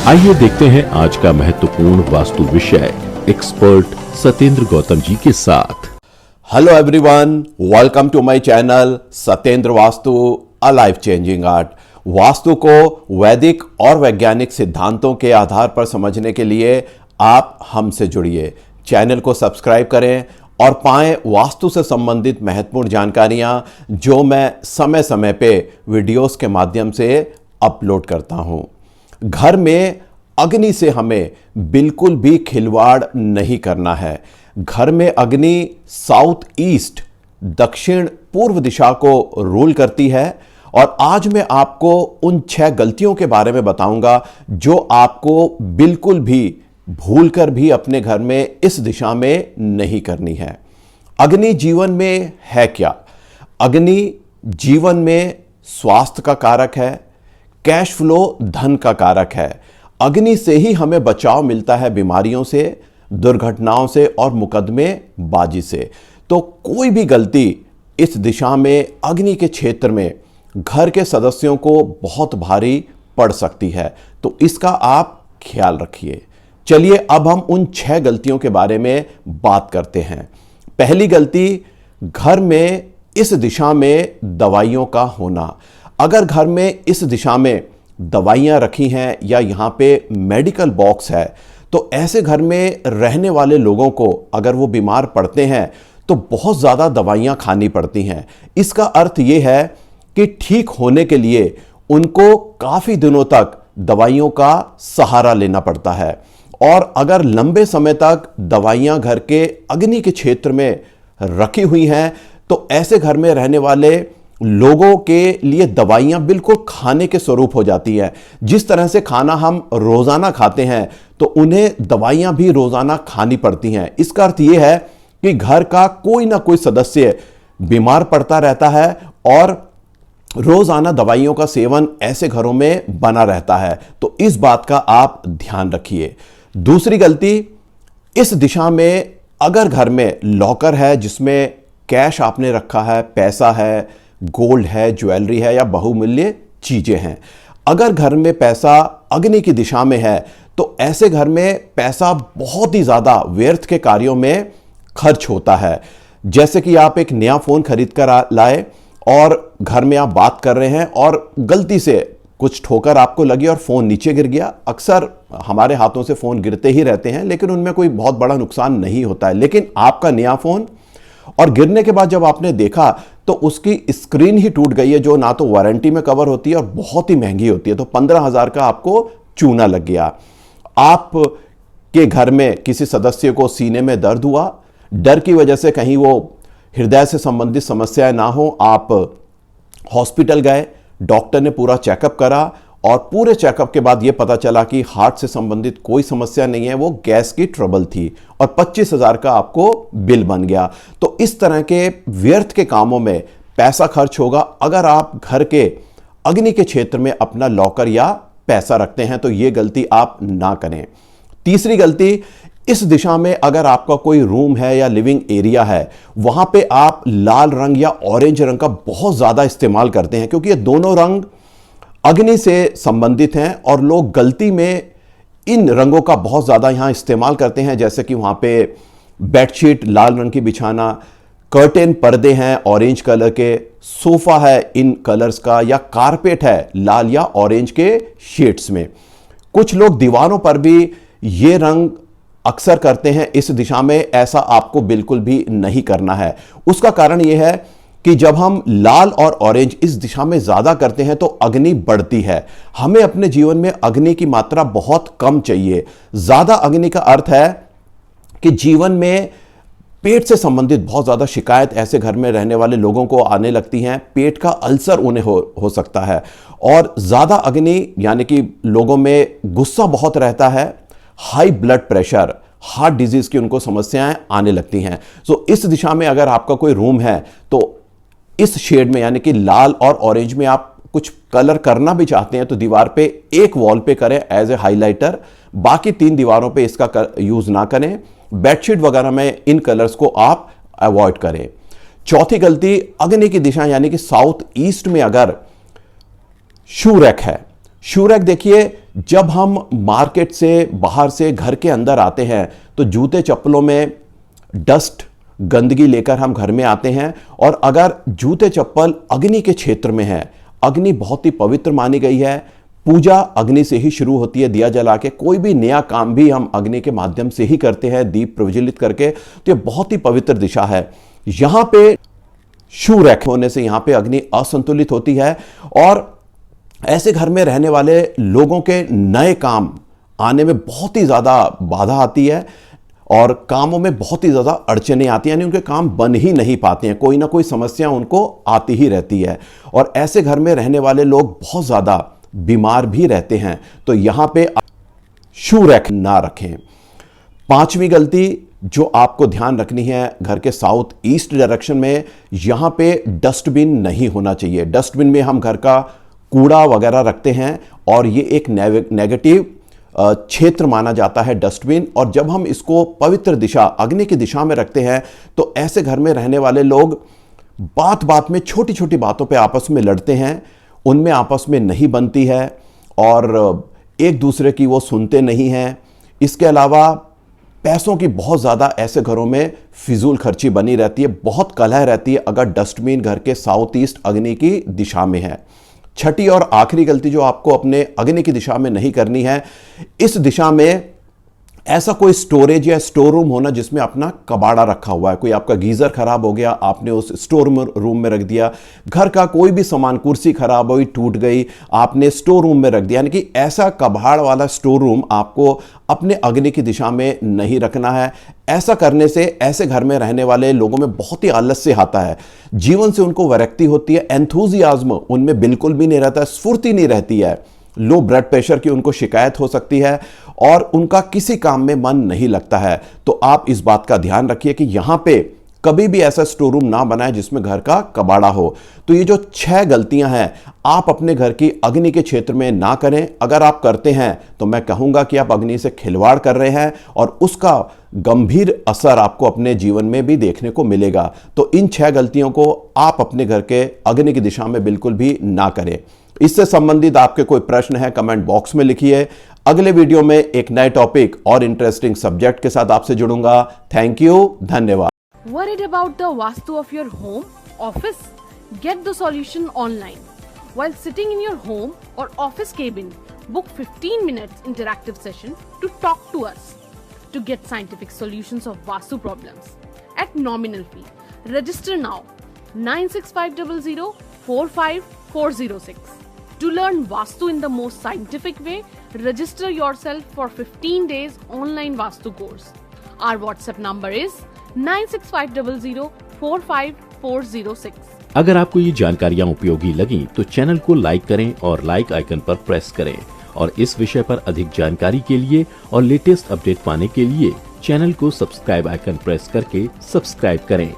आइए देखते हैं आज का महत्वपूर्ण वास्तु विषय एक्सपर्ट सत्येंद्र गौतम जी के साथ। Hello everyone, welcome to my channel Satyendra Vastu a life changing art. वास्तु को वैदिक और वैज्ञानिक सिद्धांतों के आधार पर समझने के लिए आप हमसे जुड़िए। चैनल को सब्सक्राइब करें और पाएं वास्तु से संबंधित महत्वपूर्ण जानकारियां जो मैं समय समय पे वीडियोस के माध्यम से अपलोड करता हूं। घर में अग्नि से हमें बिल्कुल भी खिलवाड़ नहीं करना है। घर में अग्नि साउथ ईस्ट दक्षिण पूर्व दिशा को रूल करती है और आज मैं आपको उन 6 गलतियों के बारे में बताऊंगा जो आपको बिल्कुल भी भूलकर भी अपने घर में इस दिशा में नहीं करनी है। अग्नि जीवन में है क्या? अग्नि जीवन में स्वास्थ्य का कारक है, कैश फ्लो धन का कारक है। अग्नि से ही हमें बचाव मिलता है बीमारियों से, दुर्घटनाओं से और मुकदमेबाजी से। तो कोई भी गलती इस दिशा में अग्नि के क्षेत्र में घर के सदस्यों को बहुत भारी पड़ सकती है, तो इसका आप ख्याल रखिए। चलिए अब हम उन 6 गलतियों के बारे में बात करते हैं। पहली गलती, घर में इस दिशा में दवाइयों का होना। अगर घर में इस दिशा में दवाइयां रखी हैं या यहां पे मेडिकल बॉक्स है, तो ऐसे घर में रहने वाले लोगों को अगर वो बीमार पड़ते हैं तो बहुत ज़्यादा दवाइयां खानी पड़ती हैं। इसका अर्थ ये है कि ठीक होने के लिए उनको काफ़ी दिनों तक दवाइयों का सहारा लेना पड़ता है। और अगर लंबे समय तक दवाइयां घर के अग्नि के क्षेत्र में रखी हुई हैं तो ऐसे घर में रहने वाले लोगों के लिए दवाइयां बिल्कुल खाने के स्वरूप हो जाती है। जिस तरह से खाना हम रोजाना खाते हैं तो उन्हें दवाइयां भी रोजाना खानी पड़ती हैं। इसका अर्थ यह है कि घर का कोई ना कोई सदस्य बीमार पड़ता रहता है और रोजाना दवाइयों का सेवन ऐसे घरों में बना रहता है। तो इस बात का आप ध्यान रखिए। दूसरी गलती, इस दिशा में अगर घर में लॉकर है जिसमें कैश आपने रखा है, पैसा है, गोल्ड है, ज्वेलरी है या बहुमूल्य चीजें हैं, अगर घर में पैसा अग्नि की दिशा में है तो ऐसे घर में पैसा बहुत ही ज्यादा व्यर्थ के कार्यों में खर्च होता है। जैसे कि आप एक नया फोन खरीद कर लाए और घर में आप बात कर रहे हैं और गलती से कुछ ठोकर आपको लगी और फोन नीचे गिर गया। अक्सर हमारे हाथों से फोन गिरते ही रहते हैं लेकिन उनमें कोई बहुत बड़ा नुकसान नहीं होता है, लेकिन आपका नया फोन और गिरने के बाद जब आपने देखा तो उसकी स्क्रीन ही टूट गई है, जो ना तो वारंटी में कवर होती है और बहुत ही महंगी होती है। तो 15,000 का आपको चूना लग गया। आप के घर में किसी सदस्य को सीने में दर्द हुआ, डर की वजह से कहीं वो हृदय से संबंधित समस्याएं ना हो, आप हॉस्पिटल गए, डॉक्टर ने पूरा चेकअप करा और पूरे चेकअप के बाद यह पता चला कि हार्ट से संबंधित कोई समस्या नहीं है, वो गैस की ट्रबल थी और 25,000 का आपको बिल बन गया। तो इस तरह के व्यर्थ के कामों में पैसा खर्च होगा अगर आप घर के अग्नि के क्षेत्र में अपना लॉकर या पैसा रखते हैं, तो यह गलती आप ना करें। तीसरी गलती, इस दिशा में अगर आपका कोई रूम है या लिविंग एरिया है, वहां पे आप लाल रंग या ऑरेंज रंग का बहुत ज्यादा इस्तेमाल करते हैं, क्योंकि ये दोनों रंग अग्नि से संबंधित हैं और लोग गलती में इन रंगों का बहुत ज्यादा यहां इस्तेमाल करते हैं। जैसे कि वहां पे बेडशीट लाल रंग की बिछाना, कर्टेन पर्दे हैं ऑरेंज कलर के, सोफा है इन कलर्स का, या कारपेट है लाल या ऑरेंज के शेड्स में। कुछ लोग दीवारों पर भी ये रंग अक्सर करते हैं इस दिशा में। ऐसा आपको बिल्कुल भी नहीं करना है। उसका कारण यह है कि जब हम लाल और ऑरेंज इस दिशा में ज्यादा करते हैं तो अग्नि बढ़ती है। हमें अपने जीवन में अग्नि की मात्रा बहुत कम चाहिए। ज्यादा अग्नि का अर्थ है कि जीवन में पेट से संबंधित बहुत ज्यादा शिकायत ऐसे घर में रहने वाले लोगों को आने लगती हैं। पेट का अल्सर उन्हें हो सकता है। और ज्यादा अग्नि यानी कि लोगों में गुस्सा बहुत रहता है, high blood pressure, heart disease की उनको समस्याएं आने लगती हैं। तो इस दिशा में अगर आपका कोई रूम है तो इस शेड में यानी कि लाल और ऑरेंज में आप कुछ कलर करना भी चाहते हैं तो दीवार पे एक वॉल पे करें एज ए हाइलाइटर, बाकी 3 दीवारों पे इसका यूज ना करें। बेडशीट वगैरह में इन कलर्स को आप अवॉइड करें। चौथी गलती, अग्नि की दिशा यानी कि साउथ ईस्ट में अगर शू रैक है शूरैक देखिए, जब हम मार्केट से बाहर से घर के अंदर आते हैं तो जूते चप्पलों में डस्ट गंदगी लेकर हम घर में आते हैं, और अगर जूते चप्पल अग्नि के क्षेत्र में है, अग्नि बहुत ही पवित्र मानी गई है, पूजा अग्नि से ही शुरू होती है, दिया जला के। कोई भी नया काम भी हम अग्नि के माध्यम से ही करते हैं, दीप प्रज्वलित करके। तो ये बहुत ही पवित्र दिशा है। यहां पे शूरैक होने से यहां पे अग्नि असंतुलित होती है, और ऐसे घर में रहने वाले लोगों के नए काम आने में बहुत ही ज्यादा बाधा आती है, और कामों में बहुत ही ज्यादा अड़चने आती हैं, यानी उनके काम बन ही नहीं पाते हैं, कोई ना कोई समस्या उनको आती ही रहती है। और ऐसे घर में रहने वाले लोग बहुत ज्यादा बीमार भी रहते हैं। तो यहां पे शूरैक ना रखें। पांचवी गलती जो आपको ध्यान रखनी है, घर के साउथ ईस्ट डायरेक्शन में यहां पे डस्टबिन नहीं होना चाहिए। डस्टबिन में हम घर का कूड़ा वगैरह रखते हैं, और ये एक नेगेटिव क्षेत्र माना जाता है डस्टबिन। और जब हम इसको पवित्र दिशा अग्नि की दिशा में रखते हैं तो ऐसे घर में रहने वाले लोग बात बात में छोटी छोटी बातों पे आपस में लड़ते हैं, उनमें आपस में नहीं बनती है, और एक दूसरे की वो सुनते नहीं हैं। इसके अलावा पैसों की बहुत ज़्यादा ऐसे घरों में फिजूल खर्ची बनी रहती है, बहुत कलह रहती है अगर डस्टबिन घर के साउथ ईस्ट अग्नि की दिशा में है। छठी और आखिरी गलती जो आपको अपने अग्नि की दिशा में नहीं करनी है, इस दिशा में ऐसा कोई स्टोरेज या स्टोर रूम होना जिसमें अपना कबाड़ा रखा हुआ है। कोई आपका गीजर खराब हो गया, आपने उस स्टोर रूम में रख दिया। घर का कोई भी सामान, कुर्सी खराब हुई, टूट गई, आपने स्टोर रूम में रख दिया। यानी कि ऐसा कबाड़ वाला स्टोर रूम आपको अपने अग्नि की दिशा में नहीं रखना है। ऐसा करने से ऐसे घर में रहने वाले लोगों में बहुत ही आलस्य आता है, जीवन से उनको विरक्ति होती है, एंथुजियाज्म उनमें बिल्कुल भी नहीं रहता है, स्फूर्ति नहीं रहती है, लो ब्लड प्रेशर की उनको शिकायत हो सकती है, और उनका किसी काम में मन नहीं लगता है। तो आप इस बात का ध्यान रखिए कि यहां पे कभी भी ऐसा स्टोर रूम ना बनाए जिसमें घर का कबाड़ा हो। तो ये जो 6 गलतियां हैं, आप अपने घर की अग्नि के क्षेत्र में ना करें। अगर आप करते हैं तो मैं कहूंगा कि आप अग्नि से खिलवाड़ कर रहे हैं, और उसका गंभीर असर आपको अपने जीवन में भी देखने को मिलेगा। तो इन 6 गलतियों को आप अपने घर के अग्नि की दिशा में बिल्कुल भी ना करें। इससे संबंधित आपके कोई प्रश्न है, कमेंट बॉक्स में लिखिए। अगले वीडियो में एक नए टॉपिक और इंटरेस्टिंग सब्जेक्ट के साथ आपसे जुड़ूंगा। थैंक यू, धन्यवाद। Worried about the Vastu of your home, office? Get the solution online. While sitting in your home or office cabin, book 15 minutes interactive session to talk to us to get scientific solutions of Vastu problems at nominal fee. Register now 96500 45406. To learn Vastu in the most scientific way, register yourself for 15 days online Vastu course. Our WhatsApp number is 96500 45406. अगर आपको ये जानकारियाँ उपयोगी लगी तो channel को like करें और लाइक आइकन पर प्रेस करें, और इस विषय पर अधिक जानकारी के लिए और लेटेस्ट अपडेट पाने के लिए चैनल को सब्सक्राइब आइकन प्रेस करके सब्सक्राइब करें।